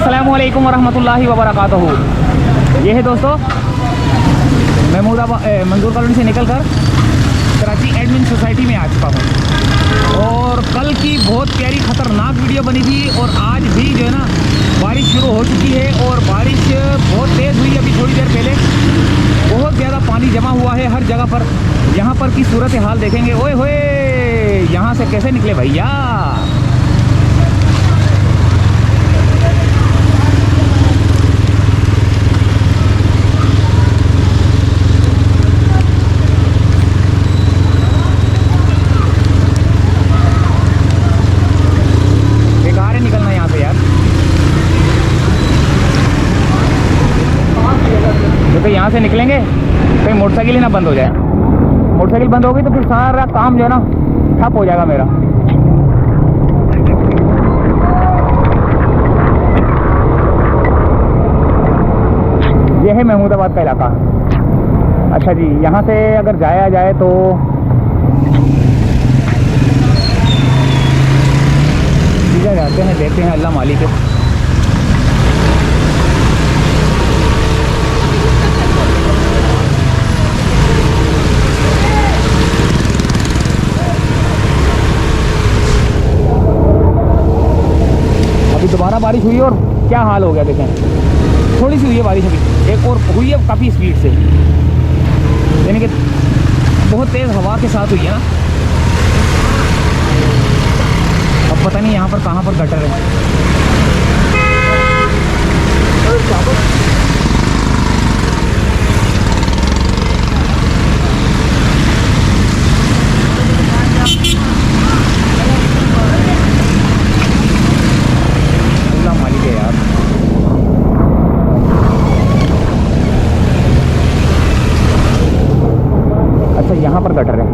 अस्सलामुअलैकुम वरहमतुल्लाहि वबरकातुहू। ये है दोस्तों महमूदाबाद मंजूर कॉलोनी से निकलकर कराची एडमिन सोसाइटी में आ चुका हूँ। और कल की बहुत प्यारी ख़तरनाक वीडियो बनी थी और आज भी जो है ना बारिश शुरू हो चुकी है और बारिश बहुत तेज़ हुई अभी थोड़ी देर पहले। बहुत ज़्यादा पानी जमा हुआ है हर जगह पर। यहाँ पर की सूरत हाल देखेंगे, ओए होए यहाँ से कैसे निकले भैया। तो यहाँ से निकलेंगे कहीं मोटरसाइकिल ही ना बंद हो जाए। मोटरसाइकिल बंद हो गई तो फिर सारा काम जो है ना ठप हो जाएगा मेरा। ये है महमूदाबाद का इलाका। अच्छा जी, यहाँ से अगर जाया जाए तो सीधा जाते हैं, देखते हैं अल्लाह मालिक है। दोबारा बारिश हुई और क्या हाल हो गया देखें। थोड़ी सी हुई है बारिश अभी, एक और हुई है काफ़ी स्पीड से, यानी कि बहुत तेज़ हवा के साथ हुई है ना। अब पता नहीं यहाँ पर कहाँ पर गटर है। यहाँ पर गटर है।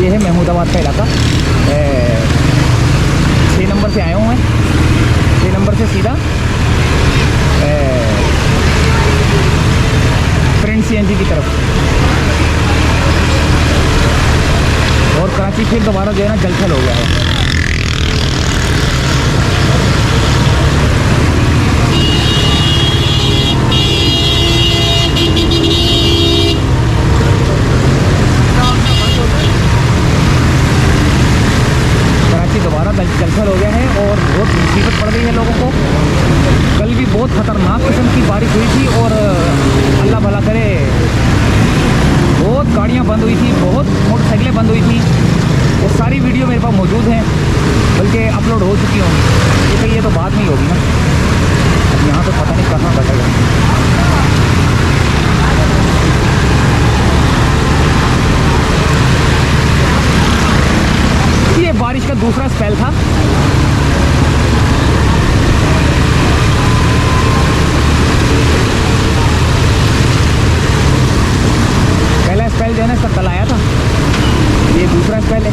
ये है महमूदाबाद का इलाका। 6 नंबर से आया हूँ मैं, 6 नंबर से सीधा फ्रेंड CNG की तरफ। और कराची फिर दोबारा जो है ना जलथल हो गया है। जलथल हो गया है और बहुत मुसीबत पड़ गई है लोगों को। कल भी बहुत ख़तरनाक किस्म की बारिश हुई थी और अल्लाह भला करे बहुत गाड़ियां बंद हुई थी, बहुत मोटरसाइकिलें बंद हुई थी। वो सारी वीडियो मेरे पास मौजूद हैं, बल्कि अपलोड हो चुकी होंगी, क्योंकि ये तो बात नहीं होगी ना। अब यहाँ तो पता नहीं कहाँ बचेगा। ये बारिश का दूसरा स्पेल था। पहला स्पेल जो है ना इसका कल आया था, ये दूसरा स्पेल है।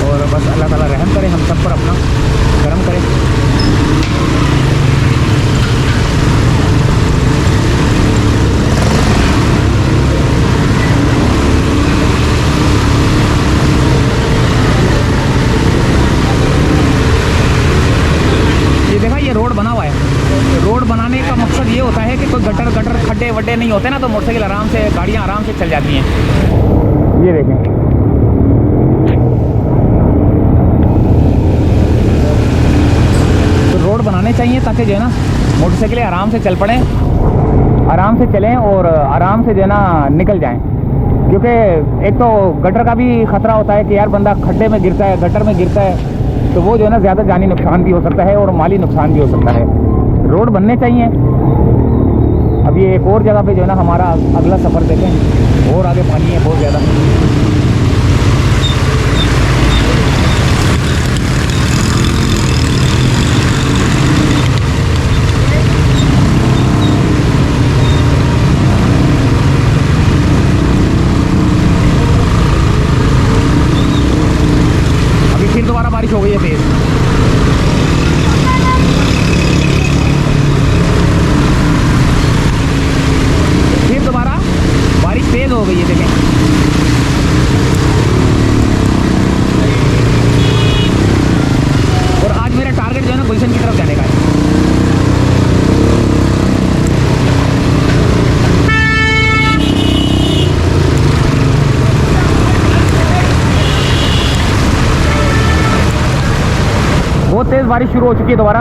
और बस अल्लाह ताला रहम करे, हम सब पर अपना करम करे। रोड बना हुआ है। रोड बनाने का मकसद ये होता है कि कोई गटर खड्डे वड्डे नहीं होते ना, तो मोटरसाइकिल आराम से, गाड़ियाँ आराम से चल जाती हैं। ये देखें, तो रोड बनाने चाहिए ताकि जो है ना मोटरसाइकिलें आराम से चल पड़ें, आराम से चलें और आराम से जो है ना निकल जाएं। क्योंकि एक तो गटर का भी ख़तरा होता है कि यार बंदा खड्डे में गिरता है, गटर में गिरता है, तो वो जो है ना ज़्यादा जानी नुकसान भी हो सकता है और माली नुकसान भी हो सकता है। रोड बनने चाहिए। अब ये एक और जगह पे जो है ना हमारा अगला सफ़र देखें, और आगे पानी है बहुत ज़्यादा। अभी फिर दोबारा बारिश हो गई है तेज़। हो गई है, देखें। बहुत तेज बारिश शुरू हो चुकी है दोबारा।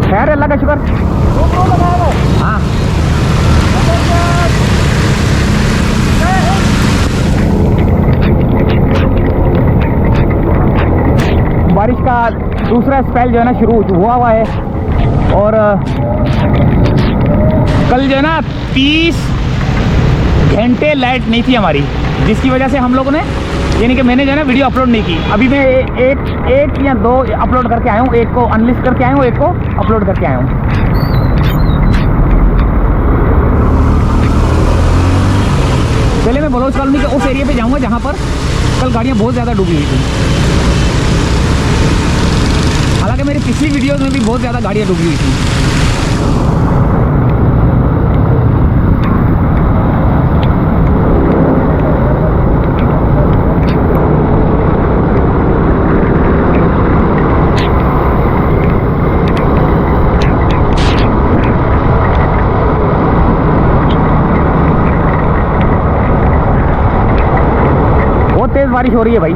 खैर अल्लाह का शुक्र। हाँ बारिश का दूसरा स्पेल जो है ना शुरू हुआ है। और कल जो है ना 30 घंटे लाइट नहीं थी हमारी, जिसकी वजह से हम लोगों ने, यानी कि मैंने जो है ना वीडियो अपलोड नहीं की। अभी मैं एक या दो अपलोड करके आया हूँ, एक को अनलिस्ट करके आया हूँ, एक को अपलोड करके आया हूँ। पहले मैं बलोच कॉलोनी के उस एरिया पे जाऊँगा जहाँ पर कल गाड़ियाँ बहुत ज़्यादा डूबी हुई थी। हालांकि मेरी पिछली वीडियोज़ में भी बहुत ज़्यादा गाड़ियाँ डूबी हुई थी। बहुत तेज़ बारिश हो रही है भाई।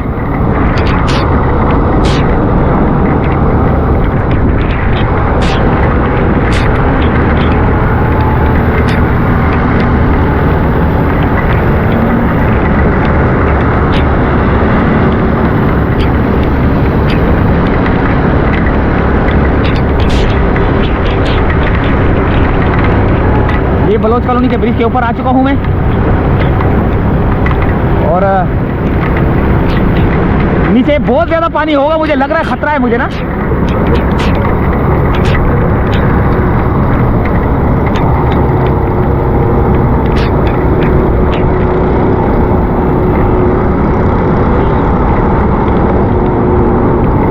ये बलोच कॉलोनी के ब्रिज के ऊपर आ चुका हूँ मैं, और नीचे बहुत ज़्यादा पानी होगा, मुझे लग रहा है, खतरा है मुझे ना।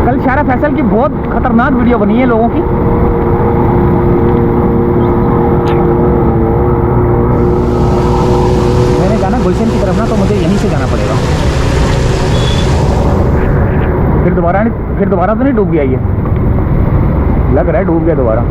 कल शारा फैसल की बहुत खतरनाक वीडियो बनी है लोगों की। मैंने जाना गुलशन की तरफ ना, तो मुझे यहीं से जाना पड़ेगा। फिर दोबारा तो नहीं डूब गया ये, लग रहा है डूब गया दोबारा।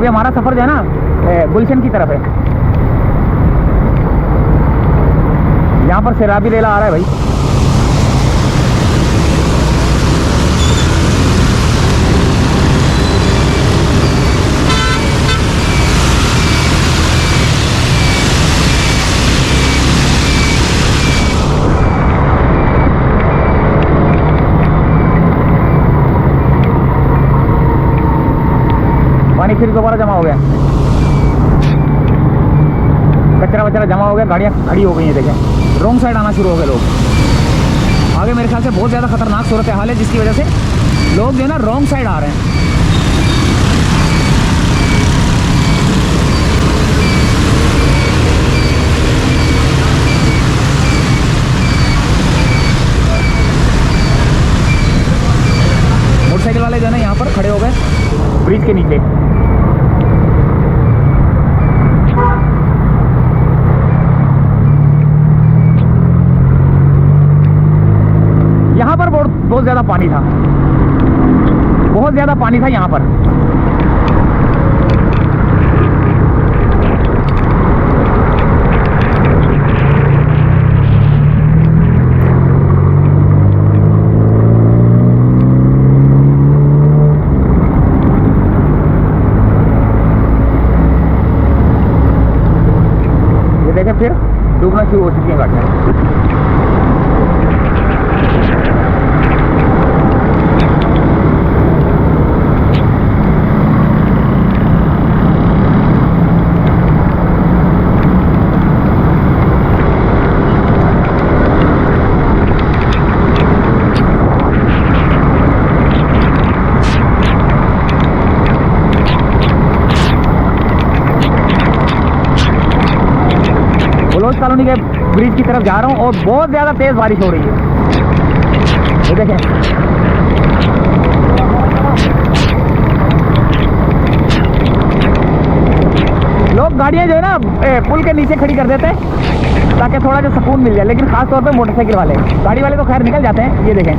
हमारा सफर जो है ना गुलशन की तरफ है। यहाँ पर शराबी रेला आ रहा है भाई। पानी फिर दोबारा जमा हो गया, कचरा वचरा जमा हो गया, गाड़ियाँ खड़ी हो गई हैं। देखें रॉन्ग साइड आना शुरू हो गए लोग। आगे मेरे ख्याल से बहुत ज़्यादा खतरनाक सूरत हाल है, जिसकी वजह से लोग जो है ना रॉन्ग साइड आ रहे हैं। मोटरसाइकिल वाले जो है ना यहाँ पर खड़े हो गए ब्रिज के नीचे। यहाँ पर बहुत ज़्यादा पानी था, बहुत ज़्यादा पानी था यहाँ पर। ये देखें फिर डूबना शुरू हो चुकी है गाड़ियाँ। बलोच कॉलोनी के ब्रिज की तरफ जा रहा हूँ और बहुत ज़्यादा तेज़ बारिश हो रही है। ये देखें गाड़ियाँ जो है ना पुल के नीचे खड़ी कर देते हैं ताकि थोड़ा जो सुकून मिल जाए, लेकिन खास तौर पे मोटरसाइकिल वाले, गाड़ी वाले तो खैर निकल जाते हैं। ये देखें,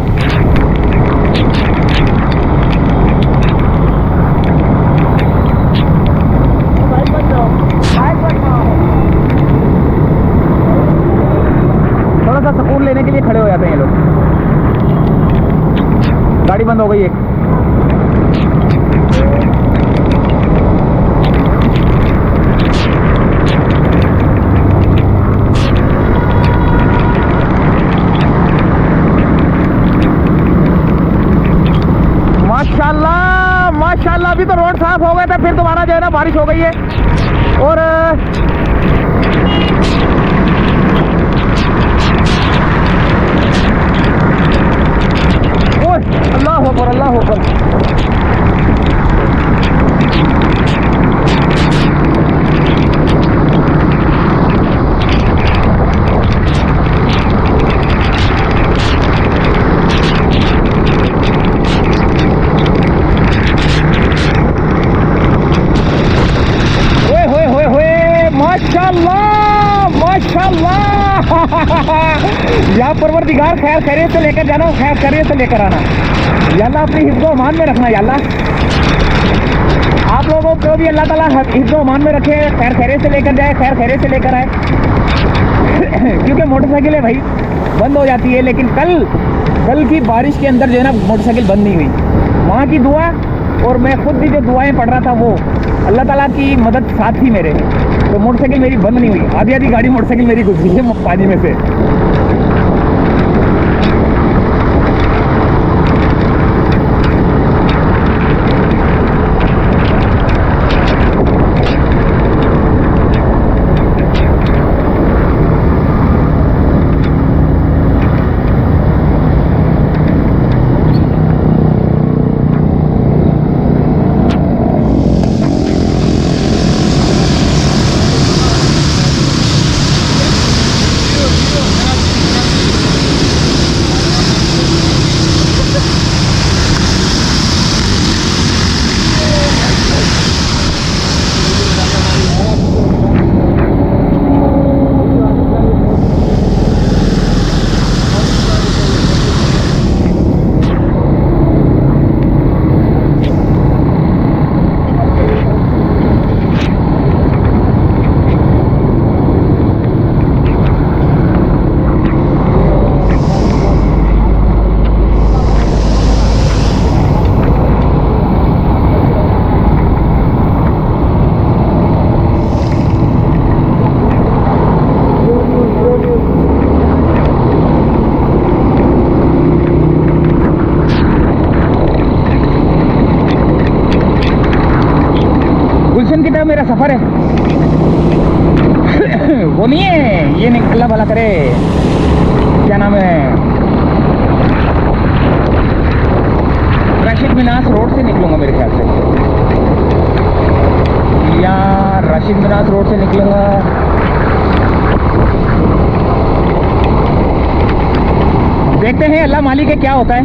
थोड़ा सा सुकून लेने के लिए खड़े हो जाते हैं ये लोग। गाड़ी बंद हो गई एक। माशाल्लाह माशाल्लाह, अभी तो रोड साफ हो गए थे, फिर दोबारा जो है ना बारिश हो गई है। और अल्लाह अकबर अल्लाह अकबर। या परवरदिगार खैर खैरियत से लेकर जाना, खैर खैरियत से लेकर आना। या अल्लाह अपनी हिफ्ज़ो अमान में रखना। या अल्लाह आप लोगों को भी अल्लाह ताला हिफ्ज़ो अमान में रखे, खैर खैरियत से लेकर जाए, खैर खैरियत से लेकर आए। क्योंकि मोटरसाइकिलें भाई बंद हो जाती है, लेकिन कल की बारिश के अंदर जो है ना मोटरसाइकिल बंद नहीं हुई। वहाँ की दुआ और मैं खुद भी जो दुआएं पढ़ रहा था वो अल्लाह ताला की मदद साथ ही मेरे, तो मोटरसाइकिल मेरी बंद नहीं हुई। आधी आधी गाड़ी मोटरसाइकिल मेरी गुजरी है पानी में से। मेरा सफ़र है वो नहीं है, ये नहीं, अल्लाह भला करे, क्या नाम है, राशिद मिनास रोड से निकलूंगा मेरे ख्याल से, या राशिद मिनास रोड से निकलूंगा। देखते हैं अल्लाह मालिक है क्या होता है।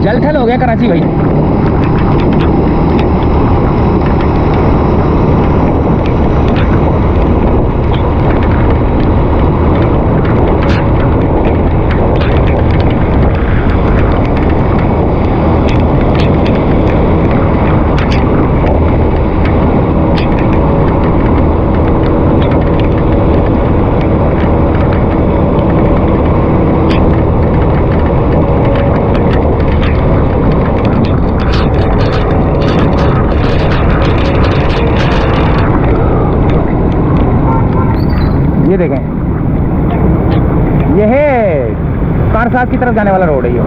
जलथल हो गया कराची भाई। ये देखें, ये है कारसाज की तरफ जाने वाला रोड है ये।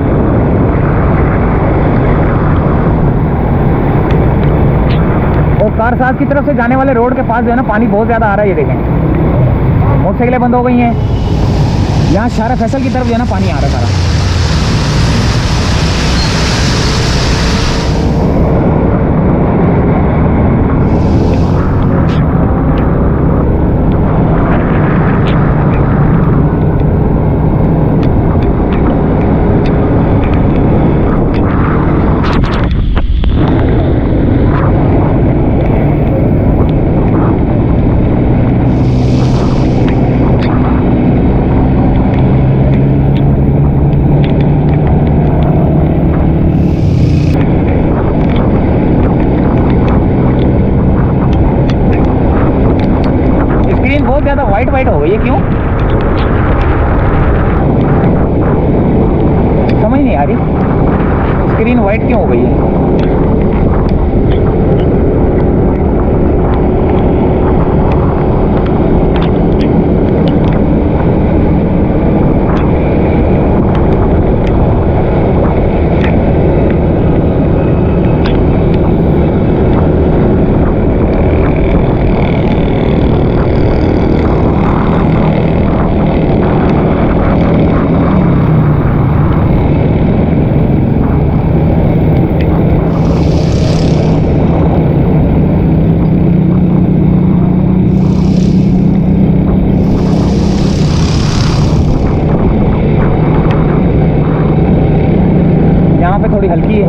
और कारसाज की तरफ से जाने वाले रोड के पास जो है ना पानी बहुत ज़्यादा आ रहा है। ये देखें, मोटरसाइकिलें बंद हो गई हैं। यहाँ शारा फैसल की तरफ जो है ना पानी आ रहा है सारा। गई है, क्यों समझ नहीं आ रही, स्क्रीन वाइट क्यों हो गई है। थोड़ी हल्की है।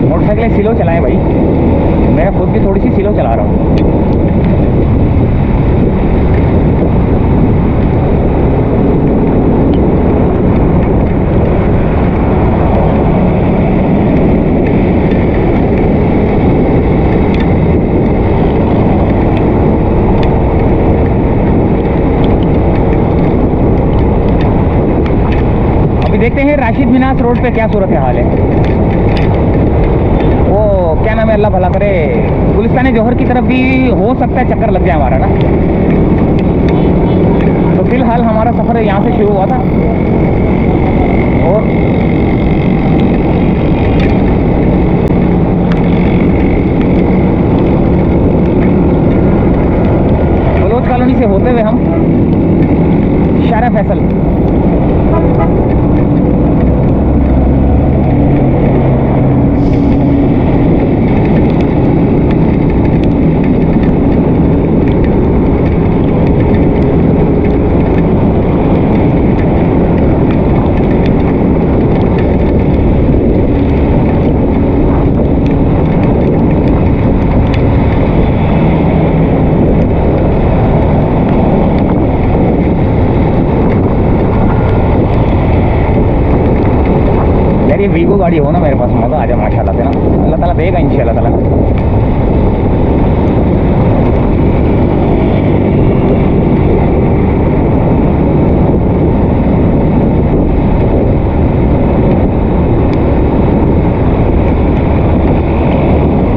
मोटरसाइकिलें स्लो चलाएं भाई, मैं खुद भी थोड़ी सी स्लो चला रहा हूँ। देखते हैं राशिद मिनास रोड पे क्या सूरत हाल है। वो क्या नाम है, अल्लाह भला करे, गुलिस्तान जौहर की तरफ भी हो सकता है चक्कर लग जाए हमारा ना। तो फिलहाल हमारा सफ़र यहाँ से शुरू हुआ था और बलोच कॉलोनी से होते हुए हम शारा फैसल ये वीगो गाड़ी हो ना मेरे पास, मज़ा आ जाए माशाल्लाह से ना, अल्लाह ताला देगा इंशाल्लाह ताला।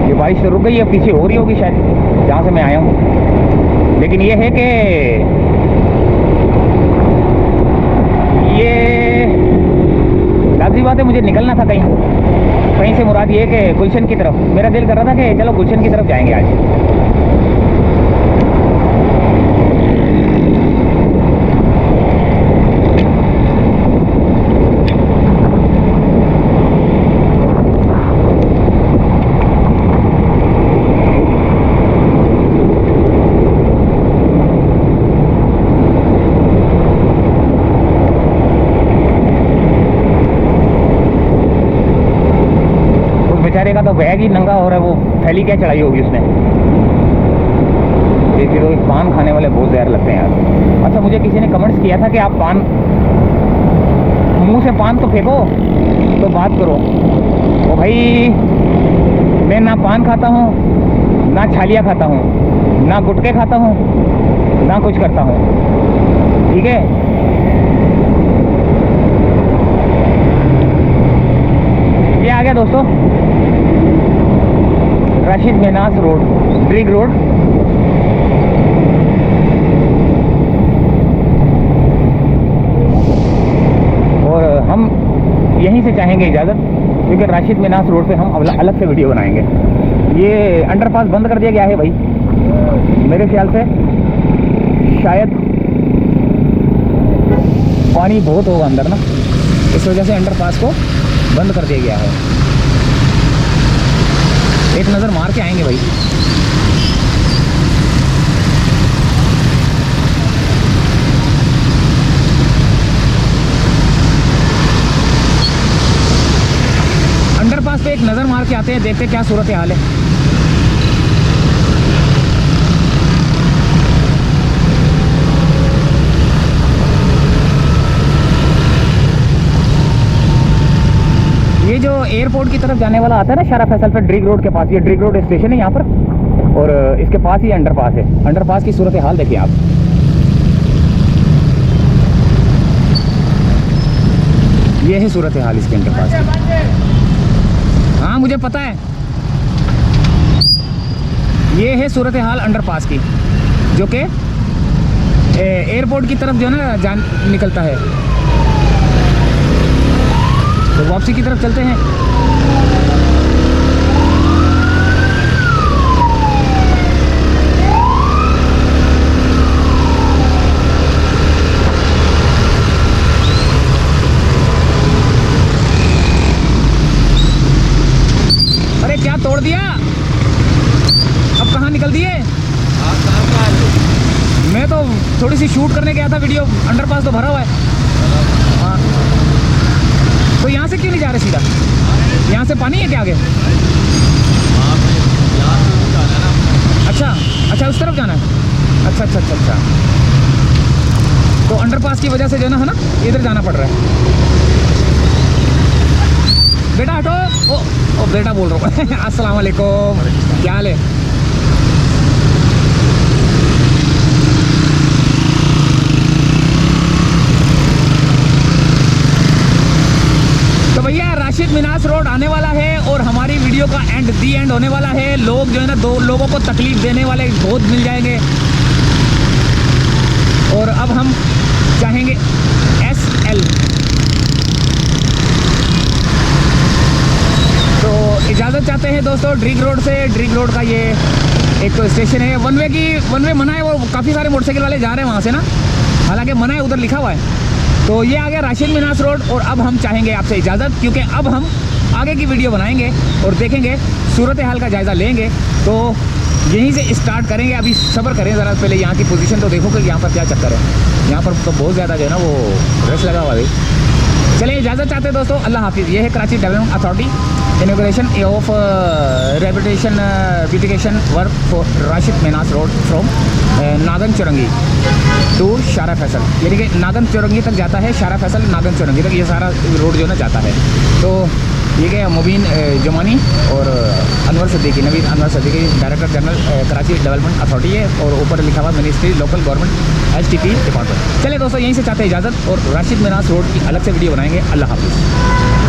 ये बारिश तो रुक गई है, पीछे हो रही होगी शायद जहाँ से मैं आया हूँ, लेकिन ये है कि ये लाज़मी बात है मुझे निकलना था कहीं से, मुराद ये कि गुलशन की तरफ। मेरा दिल कर रहा था कि चलो गुलशन की तरफ जाएंगे आज। बेचारे का तो बैग ही नंगा हो रहा है, वो थैली क्या चढ़ाई होगी उसने। देखिए तो पान खाने वाले बहुत ज़हर लगते हैं यार। अच्छा मुझे किसी ने कमेंट्स किया था कि आप पान, मुंह से पान तो फेंको तो बात करो। तो भाई मैं ना पान खाता हूँ, ना छालियाँ खाता हूँ, ना गुटखे खाता हूँ, ना कुछ करता हूँ, ठीक है। ये आ गया दोस्तों राशिद मिनास रोड, ब्रिग रोड। और हम यहीं से चाहेंगे इजाज़त, क्योंकि राशिद मिनास रोड पे हम अलग से वीडियो बनाएंगे। ये अंडरपास बंद कर दिया गया है भाई, मेरे ख्याल से शायद पानी बहुत होगा अंदर ना, इस वजह से अंडरपास को बंद कर दिया गया है। एक नज़र मार के आएंगे भाई। अंडरपास पे एक नज़र मार के आते हैं, देखते क्या सूरत हाल है। एयरपोर्ट की तरफ जाने वाला आता है ना शारा फैसल पे, ड्रिग रोड के पास, ये ड्रिग रोड स्टेशन है यहाँ पर, और इसके पास ही अंडरपास है। अंडरपास की सूरत हाल देखिए आप। ये है सूरत हाल इसके अंडरपास की। हाँ मुझे पता है, ये है सूरत हाल अंडरपास की, जो कि एयरपोर्ट की तरफ जो है ना जान निकलता है। तो वापसी की तरफ चलते हैं। अरे क्या तोड़ दिया, अब कहाँ निकल दिए? मैं तो थोड़ी सी शूट करने गया था वीडियो, अंडरपास तो भरा हुआ है। हाँ तो यहाँ से क्यों नहीं जा रहे सीधा? यहाँ से पानी है क्या आगे? अच्छा अच्छा, उस तरफ जाना है। अच्छा अच्छा अच्छा अच्छा, तो अंडरपास की वजह से जो है ना इधर जाना पड़ रहा है। बेटा हटो। ओ बेटा बोल रहा हूँ। अस्सलाम वालेकुम, क्या हाल है? तो भैया राशिद मिनास रोड आने वाला है और हमारी वीडियो का दी एंड होने वाला है। लोग जो है ना, दो लोगों को तकलीफ देने वाले बहुत मिल जाएंगे, और अब हम चाहेंगे SL। तो इजाज़त चाहते हैं दोस्तों ड्रिग रोड से। ड्रिग रोड का ये एक तो स्टेशन है, वन वे मना है, वो काफ़ी सारे मोटरसाइकिल वाले जा रहे हैं वहाँ से ना, हालांकि मना है, उधर लिखा हुआ है। तो ये आ गया राशिद मिनास रोड, और अब हम चाहेंगे आपसे इजाज़त, क्योंकि अब हम आगे की वीडियो बनाएंगे और देखेंगे, सूरत हाल का जायज़ा लेंगे। तो यहीं से स्टार्ट करेंगे। अभी सब्र करें ज़रा, पहले यहाँ की पोजीशन तो देखो कि यहाँ पर क्या चक्कर है। यहाँ पर तो बहुत ज़्यादा जो है ना वो रश लगा हुआ है। चलिए इजाज़त चाहते हैं दोस्तों, अल्लाह हाफिज़। ये है Karachi development authority inauguration of reputation beautification work for Rashid Minhas road from Nagan Chowrangi to Shahrah Faisal, यानी कि नागन चौरंगी तक जाता है, शारा फैसल नागन चौरंगी तक ये सारा रोड जो ना जाता है। तो ये गया मुबीन जमानी और Anwar Siddiqui, Naveed Anwar Siddiqui, director general Karachi development authority है, और ऊपर लिखा हुआ ministry local government HTP department. चलिए दोस्तों यहीं से चाहते हैं इजाज़त, और राशिद मिनास रोड की अलग से वीडियो बनाएंगे। अल्लाह हाफिज़।